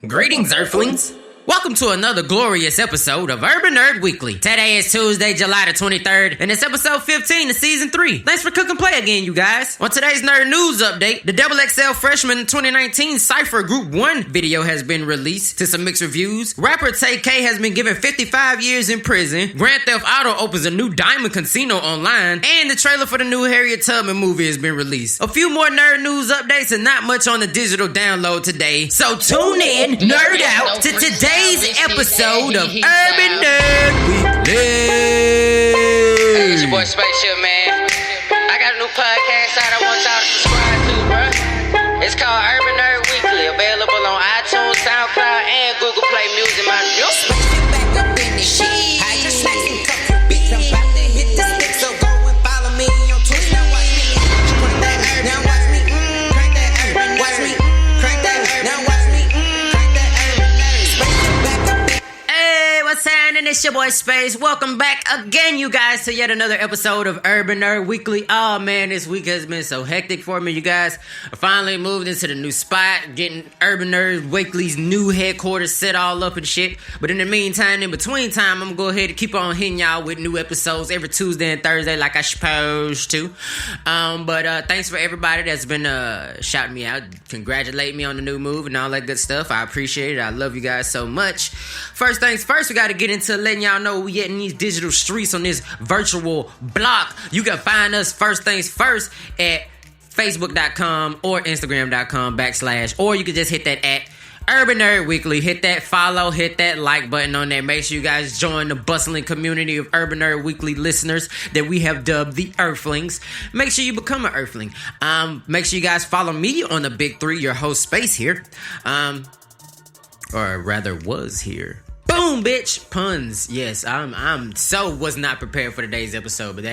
Greetings, Earthlings! Welcome to another glorious episode of Urban Nerd Weekly. Today is Tuesday, July the 23rd, and it's episode 15 of season 3. Thanks for cooking play again, you guys. On today's Nerd News Update, the XXL FreshNERD 2019 Cypher Group 1 video has been released to some mixed reviews. Rapper Tay K has been given 55 years in prison. Grand Theft Auto opens a new diamond casino online, and the trailer for the new Harriet Tubman movie has been released. A few more Nerd News updates and not much on the digital download today, so tune in, nerd out, to today's episode of Urban Nerd Weekly. Hey, it's your boy Spaceship, man. I got a new podcast out I want y'all to subscribe to, bro. It's called Urban Nerd Weekly, available on iTunes, SoundCloud, and Google Play Music. My music. Back up in the shit. I just like some couple beats. I'm about to hit the stick, so go and follow me on Twitch. Now watch me. Crank that herb. Now watch me. Crank that herb. Watch me. Crank that herb. Now watch me. Crank that herb. Hey, what's happening? It's your boy Space. Welcome back again, you guys, to yet another episode of Urban Nerd Weekly. Oh man, this week has been so hectic for me, you guys. I finally moved into the new spot, getting Urban Nerd Weekly's new headquarters set all up and shit. But in the meantime, in between time, I'm gonna go ahead and keep on hitting y'all with new episodes every Tuesday and Thursday, like I supposed to. But thanks for everybody that's been shouting me out, congratulating me on the new move and all that good stuff. I appreciate it. I love you guys so much. First things first, we got to get into letting y'all know we in these digital streets on this virtual block. You can find us first things first at facebook.com or instagram.com / or you can just hit that at Urban Nerd Weekly. Hit that follow, hit that like button on there. Make sure you guys join the bustling community of Urban Nerd Weekly listeners that we have dubbed the Earthlings. Make sure you become an Earthling. Make sure you guys follow me on the Big 3, your host Space here. Or rather was here. Boom, bitch! Puns. Yes, I'm so was not prepared for today's episode, but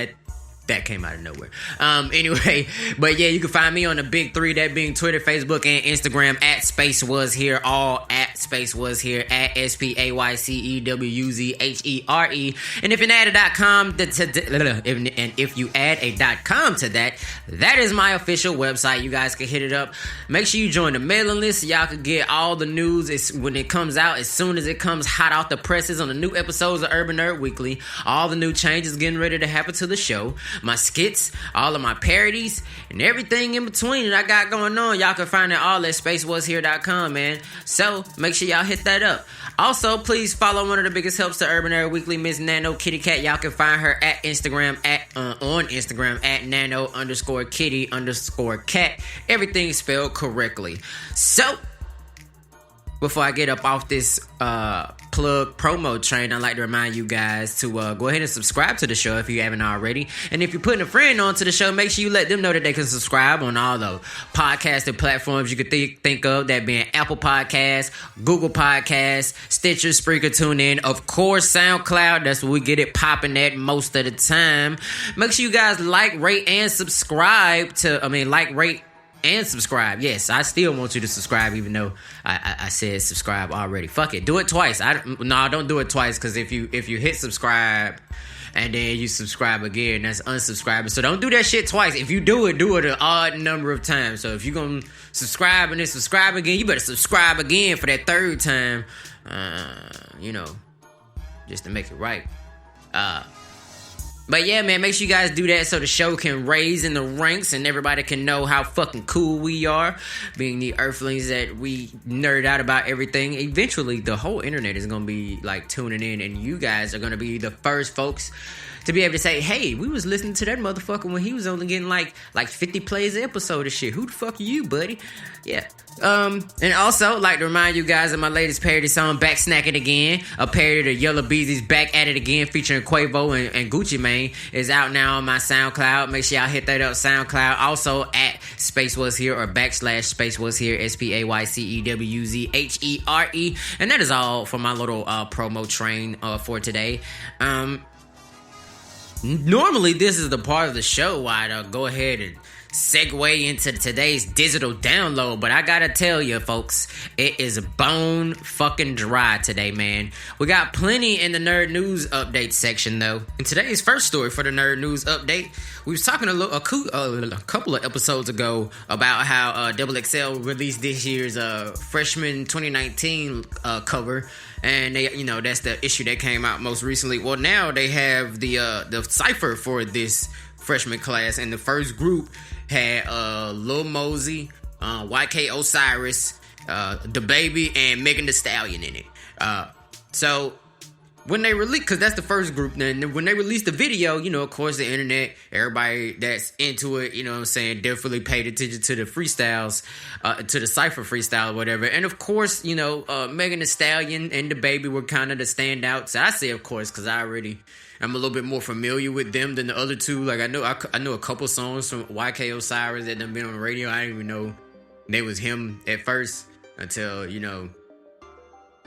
that came out of nowhere. Anyway, but yeah, you can find me on the Big 3, that being Twitter, Facebook, and Instagram at Space Was Here, all at Space Was Here, at SPAYCEWUZHERE. And if you add a .com, and if you add a .com to that is my official website. You guys can hit it up. Make sure you join the mailing list so y'all can get all the news when it comes out, as soon as it comes hot out the presses on the new episodes of Urban Nerd Weekly. All the new changes getting ready to happen to the show. My skits, all of my parodies, and everything in between that I got going on. Y'all can find it all at spacewashere.com, man. So, make sure y'all hit that up. Also, please follow one of the biggest helps to Urban Nerd Weekly, Miss Nano Kitty Cat. Y'all can find her at Instagram, on Instagram, at nano_kitty_cat. Everything spelled correctly. So, before I get up off this plug promo train, I'd like to remind you guys to go ahead and subscribe to the show if you haven't already. And if you're putting a friend onto the show, make sure you let them know that they can subscribe on all the podcasting platforms you could think of, that being Apple Podcasts, Google Podcasts, Stitcher, Spreaker, TuneIn, of course SoundCloud. That's where we get it popping at most of the time. Make sure you guys like, rate, and subscribe rate and subscribe. Yes, I still want you to subscribe, even though I said subscribe already. Fuck it, do it twice. Don't do it twice, because if you hit subscribe and then you subscribe again, that's unsubscribing. So don't do that shit twice. If you do it an odd number of times. So if you're gonna subscribe and then subscribe again, you better subscribe again for that third time. Just to make it right. But yeah, man, make sure you guys do that so the show can raise in the ranks and everybody can know how fucking cool we are, being the Earthlings that we nerd out about everything. Eventually, the whole internet is going to be, like, tuning in, and you guys are going to be the first folks to be able to say, hey, we was listening to that motherfucker when he was only getting, like 50 plays an episode of shit. Who the fuck are you, buddy? Yeah. And also, like to remind you guys of my latest parody song, Back Snacking Again. A parody of Yellow Beezy's Back at It Again, featuring Quavo and Gucci Mane, is out now on my SoundCloud. Make sure y'all hit that up, SoundCloud. Also at Space Was Here or / Space Was Here, SPAYCEWUZHERE. And that is all for my little promo train for today. Normally, this is the part of the show where I go ahead and segue into today's digital download, but I gotta tell you, folks, it is bone fucking dry today, man. We got plenty in the Nerd News Update section, though. In today's first story for the Nerd News Update, we was talking a couple of episodes ago about how XXL released this year's Freshman 2019 cover, and they, that's the issue that came out most recently. Well, now they have the Cypher for this freshman class, and the first group had Lil Mosey, YK Osiris, the Baby, and Megan Thee Stallion in it. So when they released, because that's the first group, then when they released the video, of course the internet, everybody that's into it, definitely paid attention to the freestyles, to the Cypher freestyle or whatever. And of course, Megan Thee Stallion and the Baby were kind of the standouts. I say of course because I'm a little bit more familiar with them than the other two. Like I know a couple songs from YK Osiris that done been on the radio. I didn't even know they was him at first until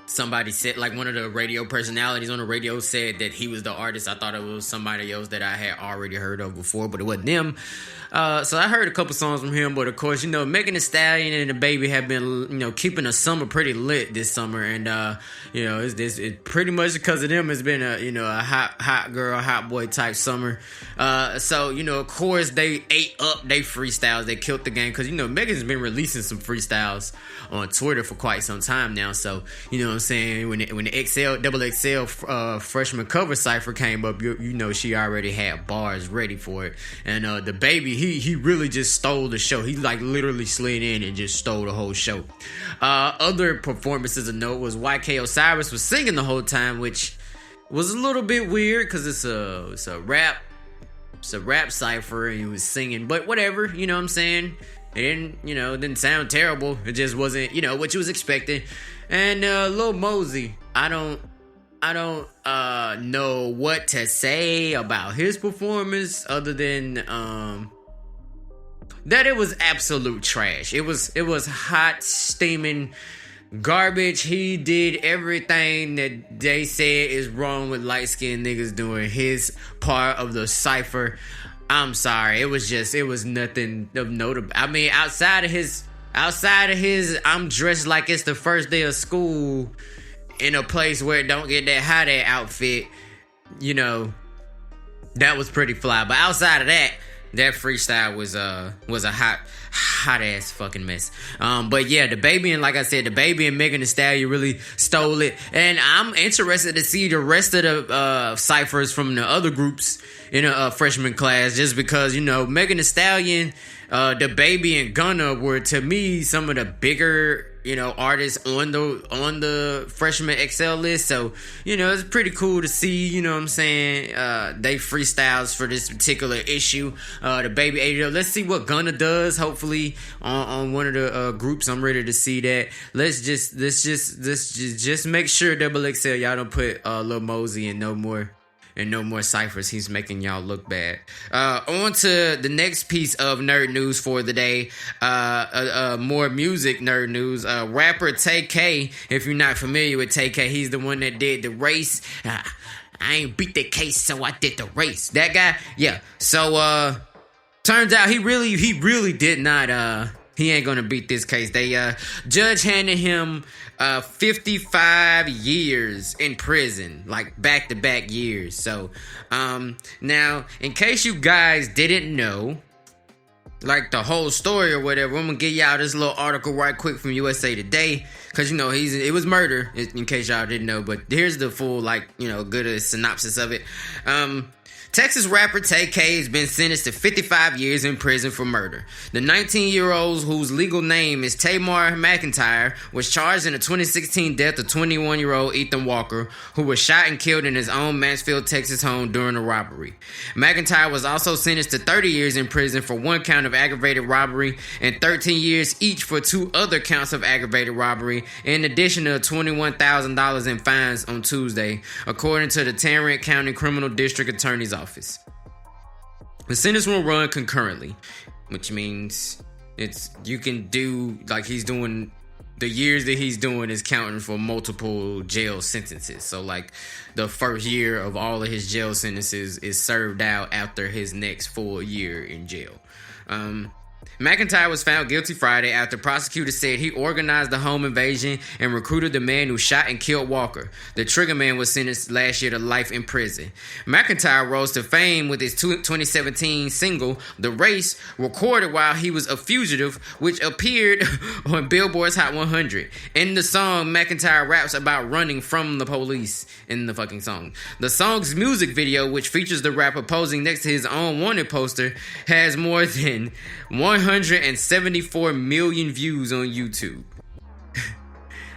somebody said, like one of the radio personalities on the radio said that he was the artist. I thought it was somebody else that I had already heard of before, but it wasn't them. So I heard a couple songs from him, but of course, Megan Thee Stallion and the Baby have been, keeping the summer pretty lit this summer, and it's pretty much because of them. It's been a hot girl, hot boy type summer. So of course they ate up they freestyles. They killed the game because Megan's been releasing some freestyles on Twitter for quite some time now. So what I'm saying, when the XXL freshman cover cypher came up, she already had bars ready for it, and the Baby. He really just stole the show. He like literally slid in and just stole the whole show. Other performances of note was YK Osiris was singing the whole time, which was a little bit weird because it's a rap cypher and he was singing, but whatever, what I'm saying. It didn't sound terrible. It just wasn't, what you was expecting. And Lil Mosey, I don't know what to say about his performance other than that it was absolute trash. It was hot, steaming garbage. He did everything that they said is wrong with light-skinned niggas doing his part of the cypher. I'm sorry. It was nothing of note. I mean, outside of his I'm dressed like it's the first day of school in a place where it don't get that hot at outfit, that was pretty fly. But outside of that freestyle was a hot ass fucking mess. But yeah, the Baby, and like I said, the Baby and Megan Thee Stallion really stole it. And I'm interested to see the rest of the ciphers from the other groups in a freshman class, just because Megan Thee Stallion, the Baby, and Gunna were, to me, some of the bigger artists on the freshman XL list. So it's pretty cool to see, what I'm saying, they freestyles for this particular issue. The Baby ate it up. Let's see what Gunna does, hopefully on one of the groups. I'm ready to see that. Let's just make sure XXL y'all don't put Lil Mosey in no more ciphers. He's making y'all look bad. On to the next piece of nerd news for the day. More music nerd news. Rapper TK, if you're not familiar with TK, he's the one that did the race. I ain't beat the case, so I did the race. That guy, yeah. So turns out he really did not. He ain't gonna beat this case. They judge handed him 55 years in prison, like back-to-back years. So now, in case you guys didn't know, like the whole story or whatever, I'm gonna give y'all this little article right quick from USA Today, because it was murder, in case y'all didn't know. But here's the full good synopsis of it. Texas rapper TK has been sentenced to 55 years in prison for murder. The 19-year-old, whose legal name is Tamar McIntyre, was charged in the 2016 death of 21-year-old Ethan Walker, who was shot and killed in his own Mansfield, Texas home during a robbery. McIntyre was also sentenced to 30 years in prison for one count of aggravated robbery and 13 years each for two other counts of aggravated robbery, in addition to $21,000 in fines on Tuesday, according to the Tarrant County Criminal District Attorney's Office. The sentence will run concurrently, which means you can do, like, he's doing, the years that he's doing is counting for multiple jail sentences. So like the first year of all of his jail sentences is served out after his next full year in jail. McIntyre was found guilty Friday after prosecutors said he organized the home invasion and recruited the man who shot and killed Walker. The trigger man was sentenced last year to life in prison. McIntyre rose to fame with his 2017 single, The Race, recorded while he was a fugitive, which appeared on Billboard's Hot 100. In the song, McIntyre raps about running from the police in the fucking song. The song's music video, which features the rapper posing next to his own wanted poster, has more than 174 million views on YouTube.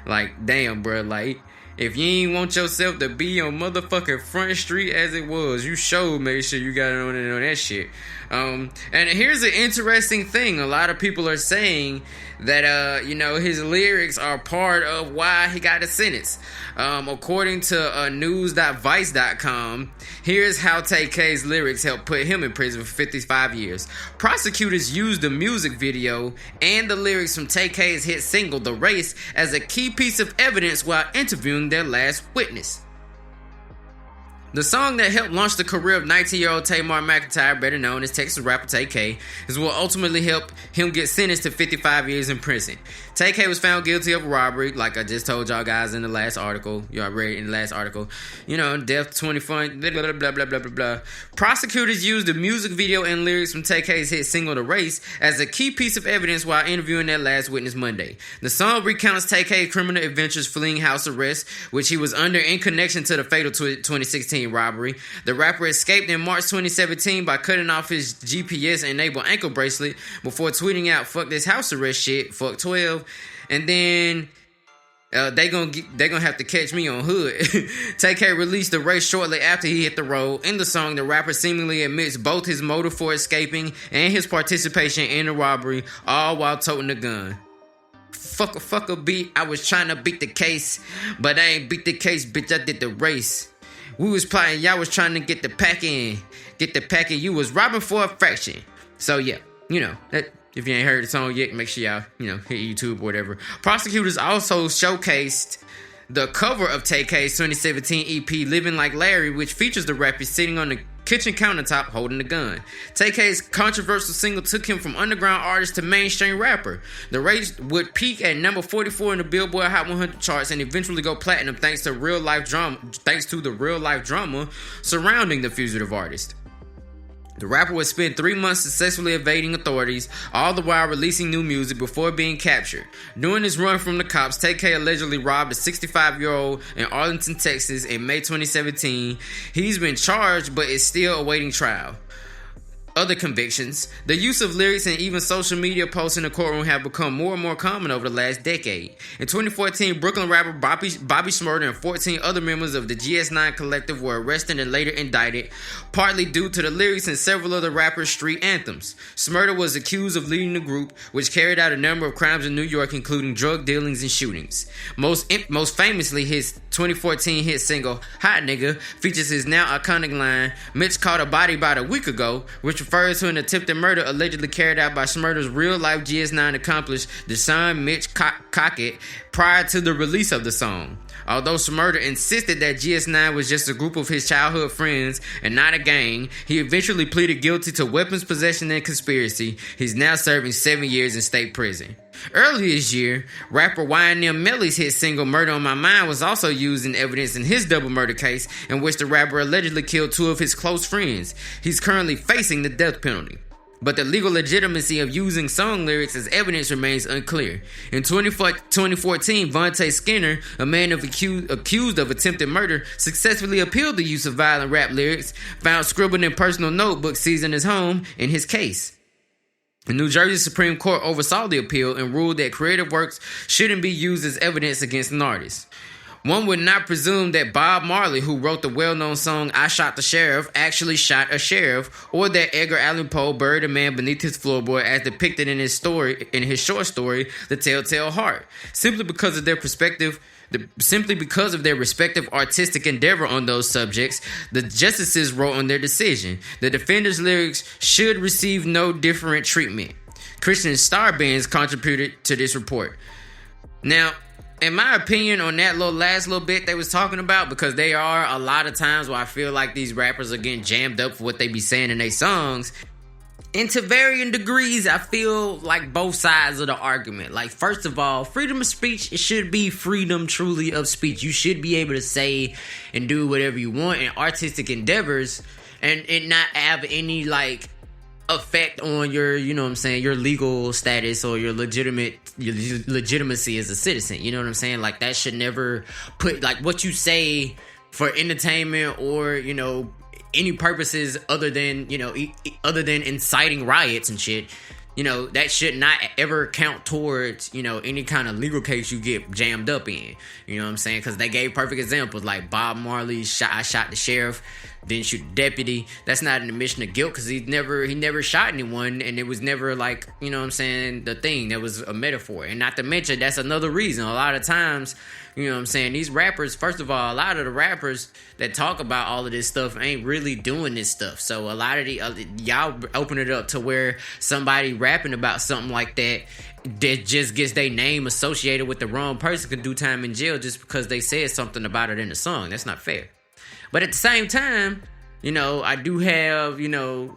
Like, damn, bro. Like, if you ain't want yourself to be on motherfucking Front Street as it was, you should make sure you got it on that shit. And here's an interesting thing. A lot of people are saying that, his lyrics are part of why he got a sentence. According to news.vice.com, here's how TK's lyrics helped put him in prison for 55 years. Prosecutors used the music video and the lyrics from TK's hit single, The Race, as a key piece of evidence while interviewing their last witness. The song that helped launch the career of 19-year-old Tamar McIntyre, better known as Texas rapper TK, is what ultimately helped him get sentenced to 55 years in prison. TK was found guilty of robbery, like I just told y'all guys in the last article. Y'all read it in the last article. Death, 24, blah, blah, blah, blah, blah, blah, blah. Prosecutors used the music video and lyrics from TK's hit single, The Race, as a key piece of evidence while interviewing their last witness Monday. The song recounts TK's criminal adventures fleeing house arrest, which he was under in connection to the fatal 2016 robbery. The rapper escaped in March 2017 by cutting off his GPS-enabled ankle bracelet before tweeting out, "Fuck this house arrest shit, fuck 12. And then they gonna have to catch me on hood." TK released The Race shortly after he hit the road. In the song, the rapper seemingly admits both his motive for escaping and his participation in the robbery, all while toting a gun. Fuck a beat, I was trying to beat the case, but I ain't beat the case, bitch, I did the race. We was plotting, y'all was trying to get the pack in, you was robbing for a fraction. So yeah, that, if you ain't heard the song yet, make sure y'all, hit YouTube or whatever. Prosecutors also showcased the cover of TK's 2017 EP, Living Like Larry, which features the rapper sitting on the kitchen countertop holding a gun. TK's controversial single took him from underground artist to mainstream rapper. The Race would peak at number 44 in the Billboard Hot 100 charts and eventually go platinum thanks to the real life drama surrounding the fugitive artist. The rapper would spend 3 months successfully evading authorities, all the while releasing new music before being captured. During his run from the cops, TK allegedly robbed a 65-year-old in Arlington, Texas in May 2017. He's been charged but is still awaiting trial. Other convictions. The use of lyrics and even social media posts in the courtroom have become more and more common over the last decade. In 2014, Brooklyn rapper Bobby Shmurda and 14 other members of the GS9 collective were arrested and later indicted, partly due to the lyrics in several of the rapper's street anthems. Shmurda was accused of leading the group, which carried out a number of crimes in New York, including drug dealings and shootings. Most famously, his 2014 hit single, Hot Nigga, features his now iconic line, "Mitch caught a body about a week ago," which refers to an attempted murder allegedly carried out by Shmurda's real-life GS9 accomplice, Deshaun Mitch Cockett, prior to the release of the song. Although Shmurda insisted that GS9 was just a group of his childhood friends and not a gang, he eventually pleaded guilty to weapons possession and conspiracy. He's now serving 7 years in state prison. Earlier this year, rapper YNM Melly's hit single Murder on My Mind was also used in evidence in his double murder case in which the rapper allegedly killed 2 of his close friends. He's currently facing the death penalty. But the legal legitimacy of using song lyrics as evidence remains unclear. In 2014, Vontae Skinner, a man accused of attempted murder, successfully appealed the use of violent rap lyrics, found scribbled in personal notebooks seized in his home in his case. The New Jersey Supreme Court oversaw the appeal and ruled that creative works shouldn't be used as evidence against an artist. One would not presume that Bob Marley, who wrote the well-known song I Shot the Sheriff, actually shot a sheriff, or that Edgar Allan Poe buried a man beneath his floorboard as depicted in his short story, The Telltale Heart, simply because of their respective artistic endeavor on those subjects. The justices wrote on their decision, the defendant's lyrics should receive no different treatment. Christian Star Bands contributed to this report. Now, in my opinion, on that last little bit they was talking about, because there are a lot of times where I feel like these rappers are getting jammed up for what they be saying in their songs, And to varying degrees, I feel like both sides of the argument. Like, first of all, freedom of speech, it should be freedom truly of speech. You should be able to say and do whatever you want in artistic endeavors and it not have any, like, effect on your, you know what I'm saying, your legal status or your legitimacy as a citizen. You know what I'm saying? Like, that should never put, like, what you say for entertainment or, you know, any purposes other than, you know, other than inciting riots and shit, you know, that should not ever count towards, you know, any kind of legal case you get jammed up in. You know what I'm saying? Because they gave perfect examples, like Bob Marley I shot the sheriff, didn't shoot the deputy. That's not an admission of guilt because he never shot anyone, and it was never, like, you know what I'm saying, the thing. That was a metaphor. And not to mention, that's another reason a lot of times, you know what I'm saying, these rappers, first of all, a lot of the rappers that talk about all of this stuff ain't really doing this stuff. So a lot of y'all open it up to where somebody rapping about something like that just gets their name associated with the wrong person could do time in jail just because they said something about it in the song. That's not fair. But at the same time, you know, I do have, you know,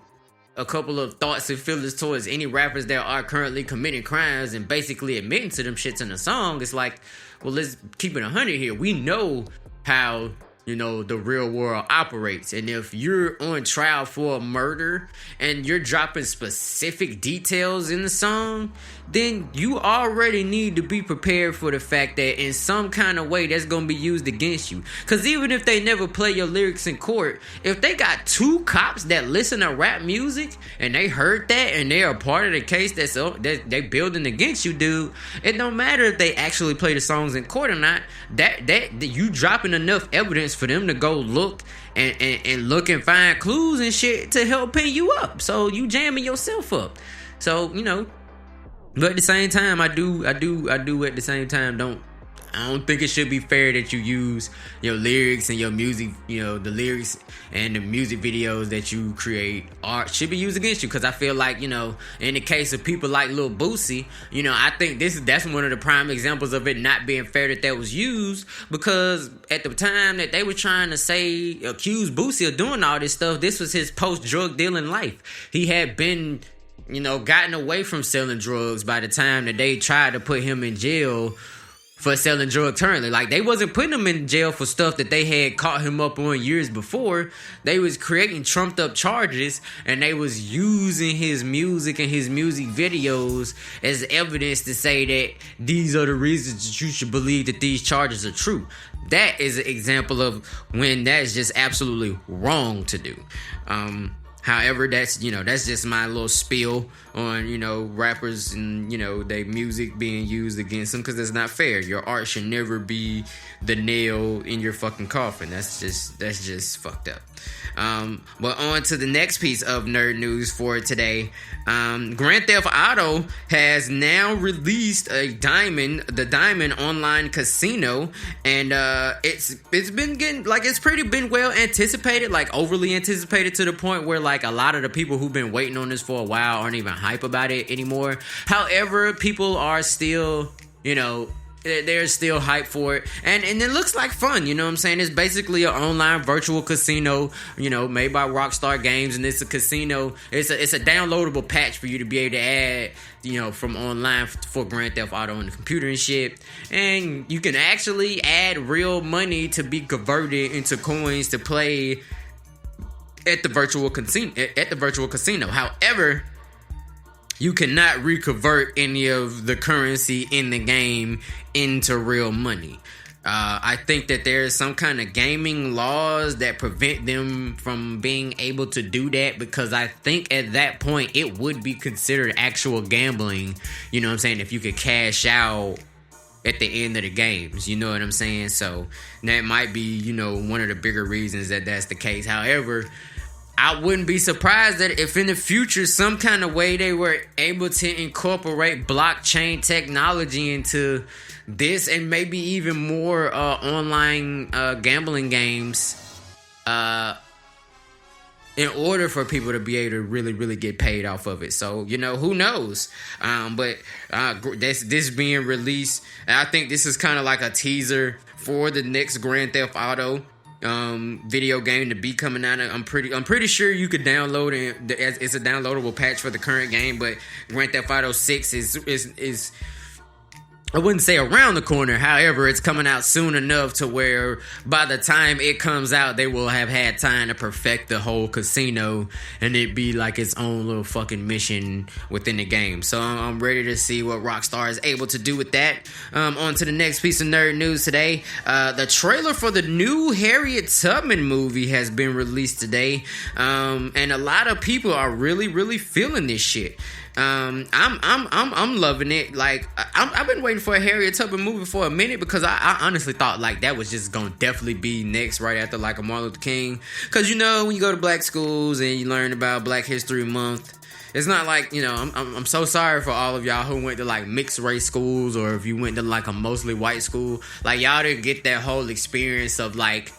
a couple of thoughts and feelings towards any rappers that are currently committing crimes and basically admitting to them shits in the song. It's like, well, let's keep it 100 here. We know how, you know, the real world operates. And if you're on trial for a murder and you're dropping specific details in the song, then you already need to be prepared for the fact that in some kind of way that's going to be used against you. Because even if they never play your lyrics in court, if they got two cops that listen to rap music and they heard that and they're a part of the case that they building against you, dude, it don't matter if they actually play the songs in court or not. That you dropping enough evidence for them to go look and look and find clues and shit to help pin you up. So you jamming yourself up. So, you know, but at the same time, I do at the same time I don't think it should be fair that you use your lyrics and your music, you know, the lyrics and the music videos that you create should be used against you. Because I feel like, you know, in the case of people like Lil Boosie, you know, I think that's one of the prime examples of it not being fair that was used. Because at the time that they were trying to accuse Boosie of doing all this stuff, this was his post-drug dealing life. He had been, you know, gotten away from selling drugs by the time that they tried to put him in jail for selling drugs currently. Like, they wasn't putting him in jail for stuff that they had caught him up on years before. They was creating trumped up charges, and they was using his music and his music videos as evidence to say that these are the reasons that you should believe that these charges are true. That is an example of when that's just absolutely wrong to do. However, that's just my little spiel on, you know, rappers and, you know, their music being used against them, because it's not fair. Your art should never be the nail in your fucking coffin. That's just fucked up. But on to the next piece of nerd news for today. Grand Theft Auto has now released the Diamond online casino, and it's been getting, like, it's been well anticipated, like overly anticipated to the point where, like, a lot of the people who've been waiting on this for a while aren't even hype about it anymore. However, people are still, you know, they're still hyped for it, and it looks like fun. You know what I'm saying? It's basically an online virtual casino, you know, made by Rockstar Games, and it's a casino. It's a downloadable patch for you to be able to add, you know, from online for Grand Theft Auto on the computer and shit. And you can actually add real money to be converted into coins to play at the virtual casino. However, you cannot reconvert any of the currency in the game into real money. I think that there is some kind of gaming laws that prevent them from being able to do that, because I think at that point it would be considered actual gambling, you know what I'm saying, if you could cash out at the end of the games, you know what I'm saying? So that might be, you know, one of the bigger reasons that that's the case. However, I wouldn't be surprised that if in the future some kind of way they were able to incorporate blockchain technology into this, and maybe even more online gambling games in order for people to be able to really, really get paid off of it. So, you know, who knows? But this being released, I think this is kind of like a teaser for the next Grand Theft Auto. video game to be coming out. I'm pretty sure you could download it. It's a downloadable patch for the current game, but Grand Theft Auto 6 is I wouldn't say around the corner. However, it's coming out soon enough to where by the time it comes out, they will have had time to perfect the whole casino and it be like its own little fucking mission within the game. So I'm ready to see what Rockstar is able to do with that. On to the next piece of nerd news today. The trailer for the new Harriet Tubman movie has been released today. And a lot of people are really feeling this shit. I'm loving it. Like I've been waiting for a Harriet Tubman movie for a minute because I honestly thought like that was just gonna definitely be next right after like a Martin Luther King. Because you know when you go to black schools and you learn about Black History Month, it's not like, you know, I'm so sorry for all of y'all who went to like mixed race schools or if you went to like a mostly white school. Like y'all didn't get that whole experience of like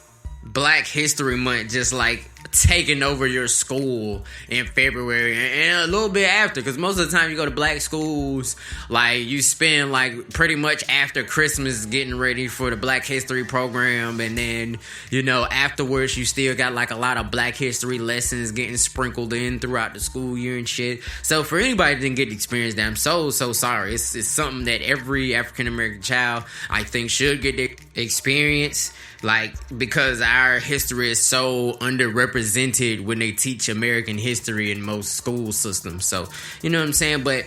Black History Month just like taking over your school in February and a little bit after, because most of the time you go to black schools, like you spend like pretty much after Christmas getting ready for the Black History program, and then, you know, afterwards you still got like a lot of Black History lessons getting sprinkled in throughout the school year and shit. So for anybody that didn't get to experience that, I'm so sorry. It's something that every African American child I think should get to experience, like, because our history is so underrepresented when they teach American history in most school systems. So, you know what I'm saying? But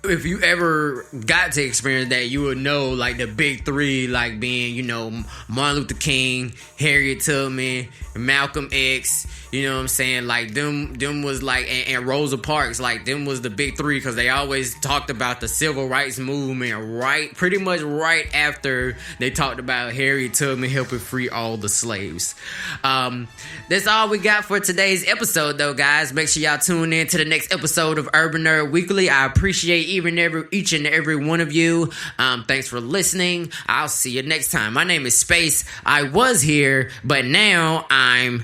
if you ever got to experience that, you would know like the big three, like being, you know, Martin Luther King, Harriet Tubman, Malcolm X, you know what I'm saying? Like them was like, and Rosa Parks, like them was the big three because they always talked about the civil rights movement pretty much right after they talked about Harriet Tubman helping free all the slaves. That's all we got for today's episode though, guys. Make sure y'all tune in to the next episode of Urban Nerd Weekly. I appreciate each and every one of you. Thanks for listening. I'll see you next time. My name is Space. I was here, but now I'm